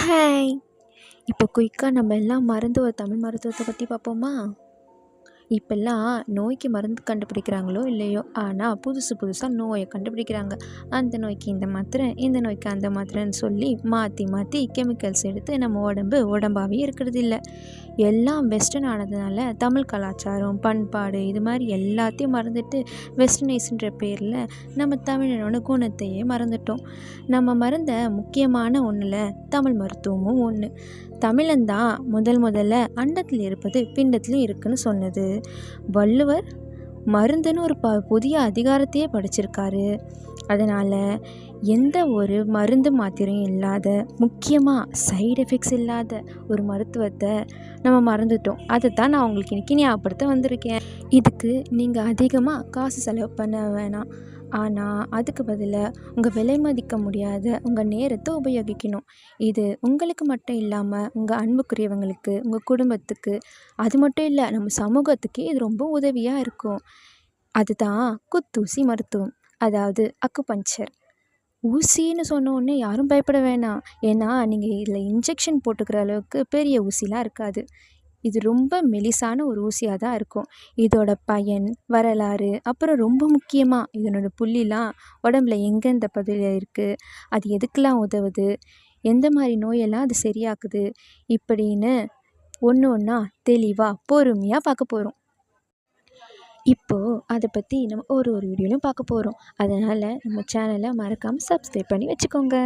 Hi! இப்போ குயிக்கா நம்ம எல்லாம் மருத்துவ தமிழ் மருத்துவத்தை பற்றி பார்ப்போமா? இப்போல்லாம் நோய்க்கு மருந்து கண்டுபிடிக்கிறாங்களோ இல்லையோ, ஆனால் புதுசு புதுசாக நோயை கண்டுபிடிக்கிறாங்க. அந்த நோய்க்கு இந்த மாத்திரை, இந்த நோய்க்கு அந்த மாத்திரைன்னு சொல்லி மாற்றி மாற்றி கெமிக்கல்ஸ் எடுத்து நம்ம உடம்பாகவே இருக்கிறதில்ல. எல்லாம் வெஸ்டர்ன் ஆனதுனால தமிழ் கலாச்சாரம், பண்பாடு இது மாதிரி எல்லாத்தையும் மறந்துட்டு வெஸ்டர்னைஸ்ன்ற பேரில் நம்ம தமிழனோட குணத்தையே மறந்துட்டோம். நம்ம மறந்த முக்கியமான ஒன்றில் தமிழ் மருத்துவமும் ஒன்று. தமிழன்தான் முதல்ல அண்டத்தில் இருப்பது பிண்டத்திலும் இருக்குன்னு சொன்னது. வள்ளுவர் மருந்துன்னு ஒரு புதிய அதிகாரத்தையே படிச்சிருக்காரு. அதனால் எந்த ஒரு மருந்து மாத்திரையும் இல்லாத, முக்கியமாக சைடு எஃபெக்ட்ஸ் இல்லாத ஒரு மருத்துவத்தை நம்ம மறந்துட்டோம். அதைத்தான் நான் உங்களுக்கு இன்றைக்கி ஞாபகப்படுத்த வந்திருக்கேன். இதுக்கு நீங்கள் அதிகமாக காசு செலவு பண்ண வேணாம். ஆனால் அதுக்கு பதிலாக உங்கள் விலை மதிக்க முடியாத உங்கள் நேரத்தை உபயோகிக்கணும். இது உங்களுக்கு மட்டும் இல்லாமல் உங்கள் அன்புக்குரியவங்களுக்கு, உங்கள் குடும்பத்துக்கு, அது மட்டும் இல்லை நம்ம சமூகத்துக்கே இது ரொம்ப உதவியாக இருக்கும். அதுதான் குத்தூசி மருத்துவம், அதாவது அக்குபஞ்சர். ஊசின்னு சொன்ன உடனே யாரும் பயப்பட வேணாம். ஏன்னா நீங்கள் இதில் இன்ஜெக்ஷன் போட்டுக்கிற அளவுக்கு பெரிய ஊசிலாம் இருக்காது. இது ரொம்ப மெலிசான ஒரு ஊசியாக தான் இருக்கும். இதோட பயன், வரலாறு, அப்புறம் ரொம்ப முக்கியமாக இதனோட புள்ளிலாம் உடம்புல எங்கெந்த பகுதியில் இருக்குது, அது எதுக்கெல்லாம் உதவுது, எந்த மாதிரி நோயெல்லாம் அது சரியாக்குது, இப்படின்னு ஒன்று ஒன்றா தெளிவாக பொறுமையாக பார்க்க போகிறோம். இப்போது அதை பற்றி நம்ம ஒரு வீடியோலையும் பார்க்க போகிறோம். அதனால் நம்ம சேனலை மறக்காமல் சப்ஸ்கிரைப் பண்ணி வச்சுக்கோங்க.